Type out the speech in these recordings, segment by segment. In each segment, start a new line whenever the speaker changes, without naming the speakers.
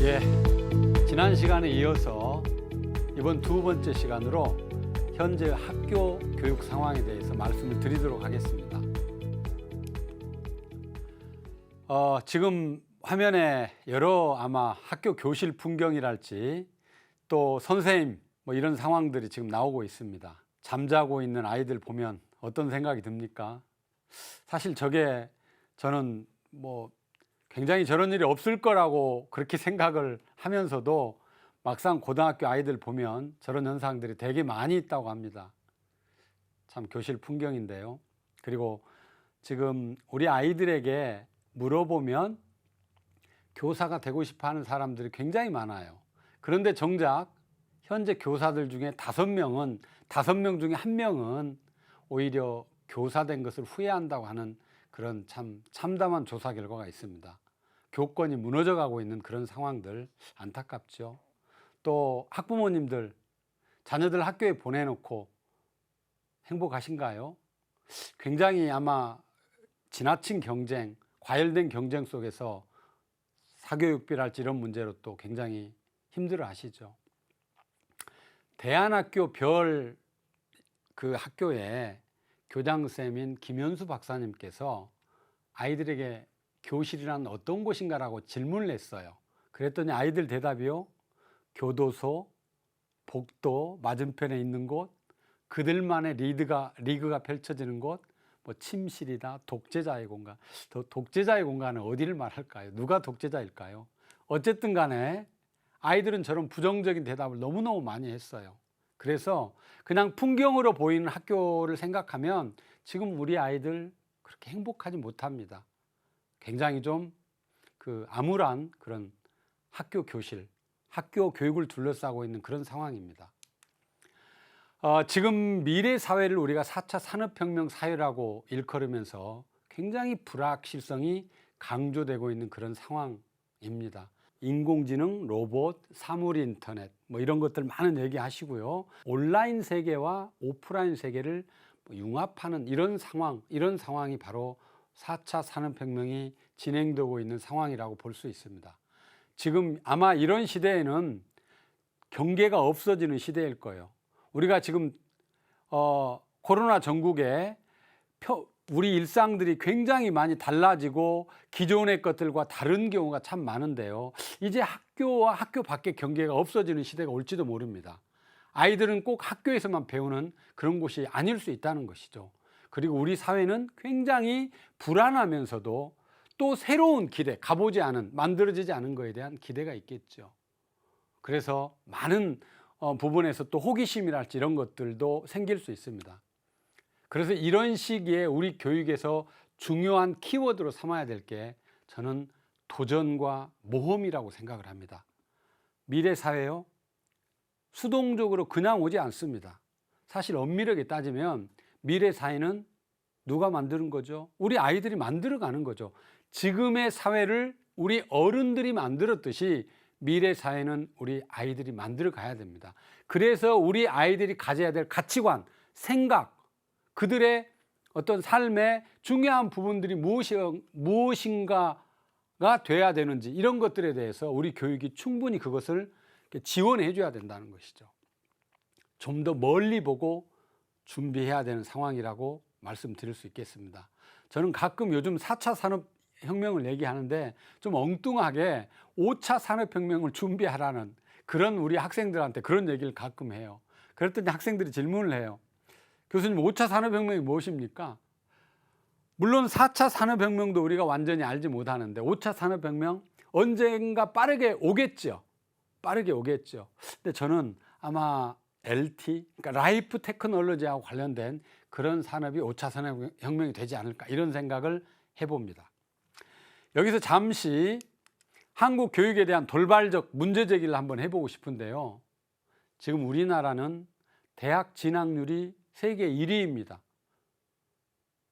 예, 지난 시간에 이어서 이번 두 번째 시간으로 현재 학교 교육 상황에 대해서 말씀을 드리도록 하겠습니다. 지금 화면에 여러 아마 학교 교실 풍경이랄지 또 선생님 이런 상황들이 지금 나오고 있습니다. 잠자고 있는 아이들 보면 어떤 생각이 듭니까? 사실 저는 굉장히 저런 일이 없을 거라고 그렇게 생각을 하면서도 막상 고등학교 아이들 보면 저런 현상들이 되게 많이 있다고 합니다. 참 교실 풍경인데요. 그리고 지금 우리 아이들에게 물어보면 교사가 되고 싶어 하는 사람들이 굉장히 많아요. 그런데 정작 현재 교사들 중에 5명 중에 1명은 오히려 교사된 것을 후회한다고 하는 그런 참 참담한 조사 결과가 있습니다. 교권이 무너져 가고 있는 그런 상황들 안타깝죠. 또 학부모님들 자녀들 학교에 보내놓고 행복하신가요? 굉장히 아마 지나친 경쟁, 과열된 경쟁 속에서 사교육비랄지 이런 문제로 또 굉장히 힘들어 하시죠. 대안학교 별 그 학교에 교장쌤인 김현수 박사님께서 아이들에게 교실이란 어떤 곳인가라고 질문을 했어요. 그랬더니 아이들 대답이요. 교도소, 복도, 맞은편에 있는 곳, 그들만의 리그가 펼쳐지는 곳, 침실이다, 독재자의 공간. 독재자의 공간은 어디를 말할까요? 누가 독재자일까요? 어쨌든 간에 아이들은 저런 부정적인 대답을 너무너무 많이 했어요. 그래서 그냥 풍경으로 보이는 학교를 생각하면 지금 우리 아이들 그렇게 행복하지 못합니다. 굉장히 좀 암울한 그런 학교 교실, 학교 교육을 둘러싸고 있는 그런 상황입니다. 지금 미래 사회를 우리가 4차 산업혁명 사회라고 일컬으면서 굉장히 불확실성이 강조되고 있는 그런 상황입니다. 인공지능, 로봇, 사물 인터넷 이런 것들 많은 얘기하시고요. 온라인 세계와 오프라인 세계를 융합하는 이런 상황이 바로 4차 산업혁명이 진행되고 있는 상황이라고 볼 수 있습니다. 지금 아마 이런 시대에는 경계가 없어지는 시대일 거예요. 우리가 지금 코로나 전국에 우리 일상들이 굉장히 많이 달라지고 기존의 것들과 다른 경우가 참 많은데요. 이제 학교와 학교 밖의 경계가 없어지는 시대가 올지도 모릅니다. 아이들은 꼭 학교에서만 배우는 그런 곳이 아닐 수 있다는 것이죠. 그리고 우리 사회는 굉장히 불안하면서도 또 새로운 기대, 만들어지지 않은 것에 대한 기대가 있겠죠. 그래서 많은 부분에서 또 호기심이랄지 이런 것들도 생길 수 있습니다. 그래서 이런 시기에 우리 교육에서 중요한 키워드로 삼아야 될 게 저는 도전과 모험이라고 생각을 합니다. 미래 사회요, 수동적으로 그냥 오지 않습니다. 사실 엄밀하게 따지면 미래 사회는 누가 만드는 거죠? 우리 아이들이 만들어가는 거죠. 지금의 사회를 우리 어른들이 만들었듯이 미래 사회는 우리 아이들이 만들어 가야 됩니다. 그래서 우리 아이들이 가져야 될 가치관, 생각, 그들의 어떤 삶의 중요한 부분들이 무엇인가가 돼야 되는지 이런 것들에 대해서 우리 교육이 충분히 그것을 지원해 줘야 된다는 것이죠. 좀 더 멀리 보고 준비해야 되는 상황이라고 말씀드릴 수 있겠습니다. 저는 가끔 요즘 4차 산업혁명을 얘기하는데 좀 엉뚱하게 5차 산업혁명을 준비하라는 그런 우리 학생들한테 그런 얘기를 가끔 해요. 그랬더니 학생들이 질문을 해요. 교수님, 5차 산업혁명이 무엇입니까? 물론 4차 산업혁명도 우리가 완전히 알지 못하는데 5차 산업혁명 언젠가 빠르게 오겠죠. 근데 저는 아마 LT, 그러니까 라이프 테크놀로지하고 관련된 그런 산업이 5차 산업혁명이 되지 않을까 이런 생각을 해봅니다. 여기서 잠시 한국 교육에 대한 돌발적 문제 제기를 한번 해보고 싶은데요. 지금 우리나라는 대학 진학률이 세계 1위입니다.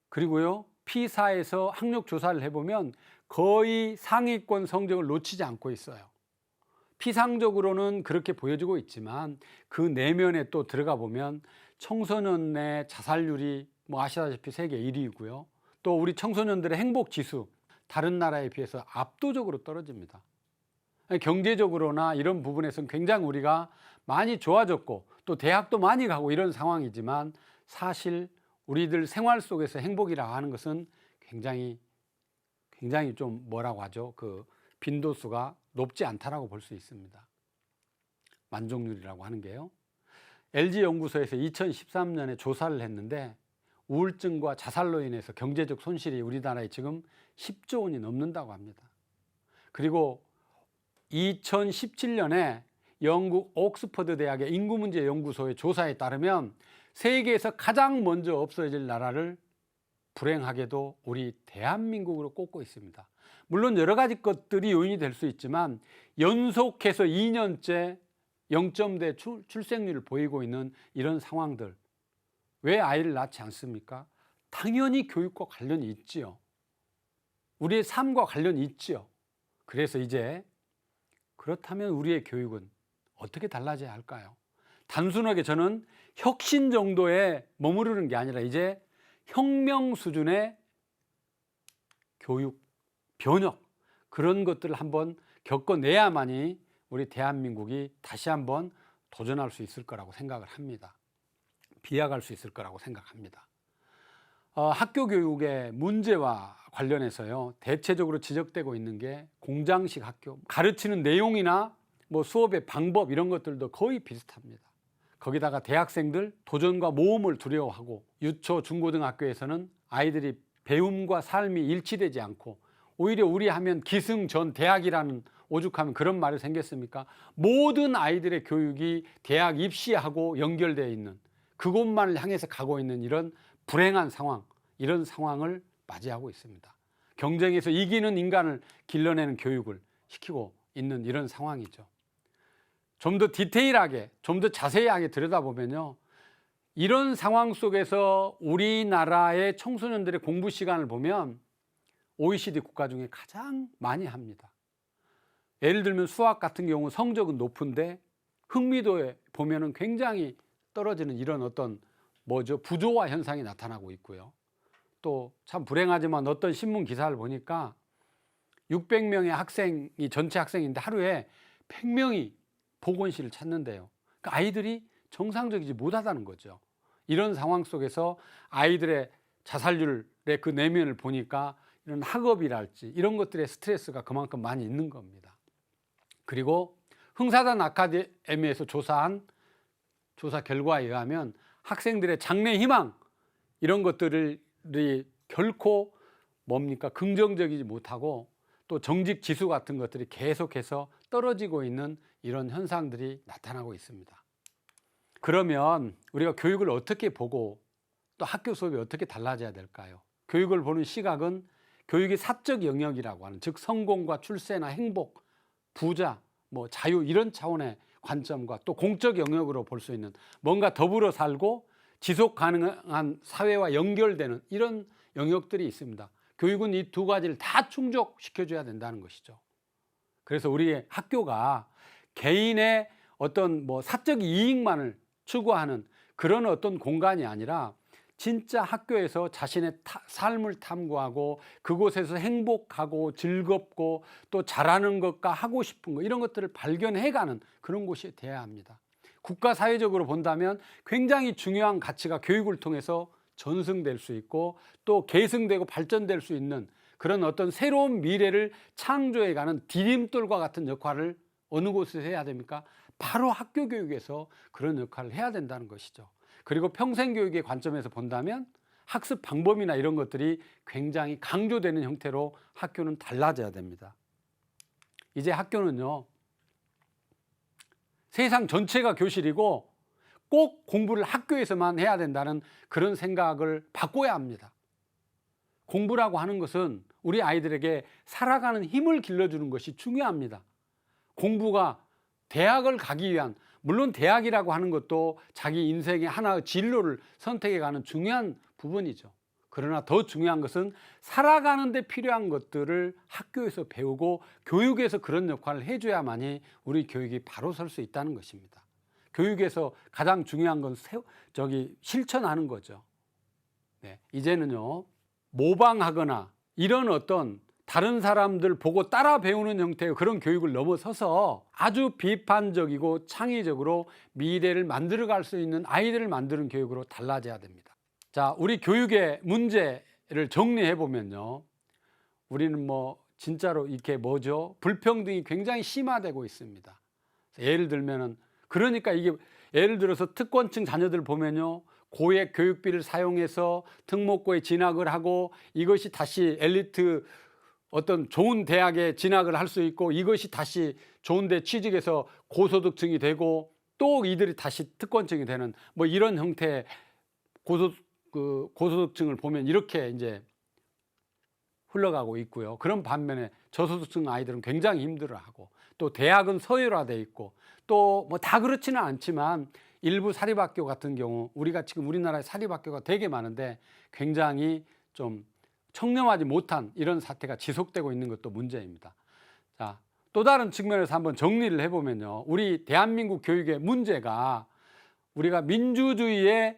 그리고요, 피사에서 학력 조사를 해보면 거의 상위권 성적을 놓치지 않고 있어요. 피상적으로는 그렇게 보여지고 있지만 그 내면에 또 들어가 보면 청소년의 자살률이 아시다시피 세계 1위이고요. 또 우리 청소년들의 행복 지수 다른 나라에 비해서 압도적으로 떨어집니다. 경제적으로나 이런 부분에서는 굉장히 우리가 많이 좋아졌고 또 대학도 많이 가고 이런 상황이지만 사실 우리들 생활 속에서 행복이라고 하는 것은 굉장히 좀 뭐라고 하죠? 그 빈도수가 높지 않다라고 볼 수 있습니다. 만족률이라고 하는 게요. LG 연구소에서 2013년에 조사를 했는데 우울증과 자살로 인해서 경제적 손실이 우리나라에 지금 10조 원이 넘는다고 합니다. 그리고 2017년에 영국 옥스퍼드 대학의 인구문제 연구소의 조사에 따르면 세계에서 가장 먼저 없어질 나라를 불행하게도 우리 대한민국으로 꼽고 있습니다. 물론 여러 가지 것들이 요인이 될 수 있지만 연속해서 2년째 0점대 출생률을 보이고 있는 이런 상황들, 왜 아이를 낳지 않습니까? 당연히 교육과 관련이 있지요. 우리의 삶과 관련이 있지요. 그래서 이제 그렇다면 우리의 교육은 어떻게 달라져야 할까요? 단순하게 저는 혁신 정도에 머무르는 게 아니라 이제 혁명 수준의 교육, 변혁, 그런 것들을 한번 겪어내야만이 우리 대한민국이 다시 한번 도전할 수 있을 거라고 생각을 합니다. 비약할 수 있을 거라고 생각합니다. 학교 교육의 문제와 관련해서요, 대체적으로 지적되고 있는 게 공장식 학교, 가르치는 내용이나 뭐 수업의 방법 이런 것들도 거의 비슷합니다. 거기다가 대학생들 도전과 모험을 두려워하고 유초, 중고등학교에서는 아이들이 배움과 삶이 일치되지 않고 오히려 우리 하면 기승전 대학이라는 오죽하면 그런 말이 생겼습니까? 모든 아이들의 교육이 대학 입시하고 연결되어 있는, 그곳만을 향해서 가고 있는 이런 불행한 상황, 이런 상황을 맞이하고 있습니다. 경쟁에서 이기는 인간을 길러내는 교육을 시키고 있는 이런 상황이죠. 좀 더 디테일하게, 좀 더 자세하게 들여다보면요, 이런 상황 속에서 우리나라의 청소년들의 공부 시간을 보면 OECD 국가 중에 가장 많이 합니다. 예를 들면 수학 같은 경우 성적은 높은데 흥미도에 보면은 굉장히 떨어지는 이런 어떤 부조화 현상이 나타나고 있고요. 또 참 불행하지만 어떤 신문 기사를 보니까 600명의 학생이 전체 학생인데 하루에 100명이 보건실을 찾는데요. 그러니까 아이들이 정상적이지 못하다는 거죠. 이런 상황 속에서 아이들의 자살률의 그 내면을 보니까 이런 학업이랄지 이런 것들의 스트레스가 그만큼 많이 있는 겁니다. 그리고 흥사단 아카데미에서 조사한 조사 결과에 의하면 학생들의 장래 희망 이런 것들이 결코 긍정적이지 못하고 또 정직 지수 같은 것들이 계속해서 떨어지고 있는 이런 현상들이 나타나고 있습니다. 그러면 우리가 교육을 어떻게 보고 또 학교 수업이 어떻게 달라져야 될까요? 교육을 보는 시각은 교육의 사적 영역이라고 하는, 즉 성공과 출세나 행복, 부자, 자유 이런 차원의 관점과 또 공적 영역으로 볼 수 있는, 뭔가 더불어 살고 지속 가능한 사회와 연결되는 이런 영역들이 있습니다. 교육은 이 두 가지를 다 충족시켜줘야 된다는 것이죠. 그래서 우리의 학교가 개인의 어떤 사적 이익만을 추구하는 그런 어떤 공간이 아니라 진짜 학교에서 자신의 삶을 탐구하고 그곳에서 행복하고 즐겁고 또 잘하는 것과 하고 싶은 것 이런 것들을 발견해가는 그런 곳이 돼야 합니다. 국가 사회적으로 본다면 굉장히 중요한 가치가 교육을 통해서 전승될 수 있고 또 계승되고 발전될 수 있는 그런 어떤 새로운 미래를 창조해가는 디딤돌과 같은 역할을 어느 곳에서 해야 됩니까? 바로 학교 교육에서 그런 역할을 해야 된다는 것이죠. 그리고 평생교육의 관점에서 본다면 학습 방법이나 이런 것들이 굉장히 강조되는 형태로 학교는 달라져야 됩니다. 이제 학교는요, 세상 전체가 교실이고 꼭 공부를 학교에서만 해야 된다는 그런 생각을 바꿔야 합니다. 공부라고 하는 것은 우리 아이들에게 살아가는 힘을 길러주는 것이 중요합니다. 공부가 대학을 가기 위한, 물론 대학이라고 하는 것도 자기 인생의 하나의 진로를 선택해가는 중요한 부분이죠. 그러나 더 중요한 것은 살아가는 데 필요한 것들을 학교에서 배우고 교육에서 그런 역할을 해줘야만이 우리 교육이 바로 설 수 있다는 것입니다. 교육에서 가장 중요한 건 실천하는 거죠. 네, 이제는요, 모방하거나 이런 어떤 다른 사람들 보고 따라 배우는 형태의 그런 교육을 넘어서서 아주 비판적이고 창의적으로 미래를 만들어갈 수 있는 아이들을 만드는 교육으로 달라져야 됩니다. 자, 우리 교육의 문제를 정리해 보면요, 우리는 진짜로 이렇게 불평등이 굉장히 심화되고 있습니다. 예를 들면은, 그러니까 이게 예를 들어서 특권층 자녀들 보면요, 고액 교육비를 사용해서 특목고에 진학을 하고 이것이 다시 엘리트 어떤 좋은 대학에 진학을 할 수 있고 이것이 다시 좋은 데 취직해서 고소득층이 되고 또 이들이 다시 특권층이 되는 이런 형태의 고소득층을 보면 이렇게 이제 흘러가고 있고요. 그런 반면에 저소득층 아이들은 굉장히 힘들어하고, 또 대학은 서열화돼 있고, 또 다 그렇지는 않지만 일부 사립학교 같은 경우, 우리가 지금 우리나라에 사립학교가 되게 많은데 굉장히 좀 청렴하지 못한 이런 사태가 지속되고 있는 것도 문제입니다. 자, 또 다른 측면에서 한번 정리를 해보면요, 우리 대한민국 교육의 문제가 우리가 민주주의의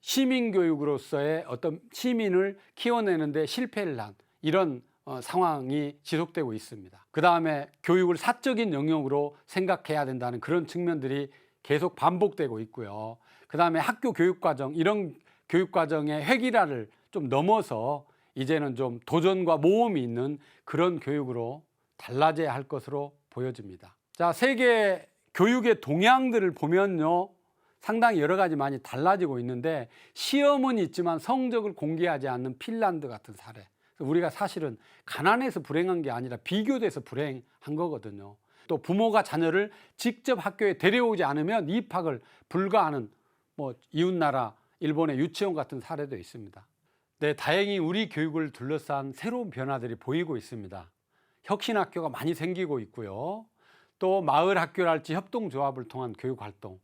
시민교육으로서의 어떤 시민을 키워내는데 실패를 한 이런 상황이 지속되고 있습니다. 그 다음에 교육을 사적인 영역으로 생각해야 된다는 그런 측면들이 계속 반복되고 있고요. 그 다음에 학교 교육과정, 이런 교육과정의 획일화를 좀 넘어서 이제는 좀 도전과 모험이 있는 그런 교육으로 달라져야 할 것으로 보여집니다. 자, 세계 교육의 동향들을 보면요, 상당히 여러 가지 많이 달라지고 있는데, 시험은 있지만 성적을 공개하지 않는 핀란드 같은 사례. 우리가 사실은 가난해서 불행한 게 아니라 비교돼서 불행한 거거든요. 또 부모가 자녀를 직접 학교에 데려오지 않으면 입학을 불가하는 이웃나라 일본의 유치원 같은 사례도 있습니다. 네, 다행히 우리 교육을 둘러싼 새로운 변화들이 보이고 있습니다. 혁신학교가 많이 생기고 있고요. 또 마을학교랄지 협동조합을 통한 교육활동,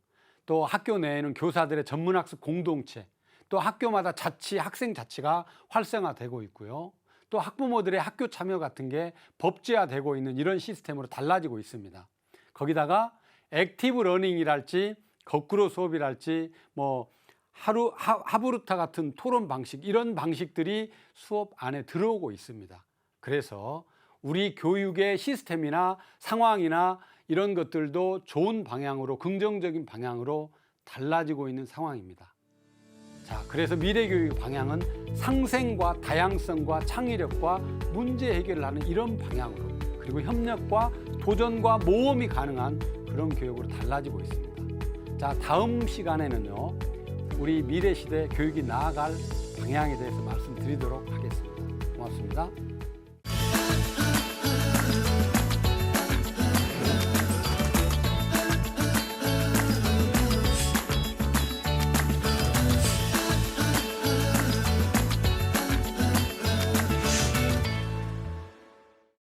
또 학교 내에는 교사들의 전문학습 공동체, 또 학교마다 자치, 학생자치가 활성화되고 있고요. 또 학부모들의 학교 참여 같은 게 법제화되고 있는 이런 시스템으로 달라지고 있습니다. 거기다가 액티브 러닝이랄지 거꾸로 수업이랄지 하브루타 같은 토론 방식, 이런 방식들이 수업 안에 들어오고 있습니다. 그래서 우리 교육의 시스템이나 상황이나 이런 것들도 좋은 방향으로, 긍정적인 방향으로 달라지고 있는 상황입니다. 자, 그래서 미래교육의 방향은 상생과 다양성과 창의력과 문제 해결을 하는 이런 방향으로, 그리고 협력과 도전과 모험이 가능한 그런 교육으로 달라지고 있습니다. 자, 다음 시간에는요, 우리 미래시대 교육이 나아갈 방향에 대해서 말씀드리도록 하겠습니다. 고맙습니다.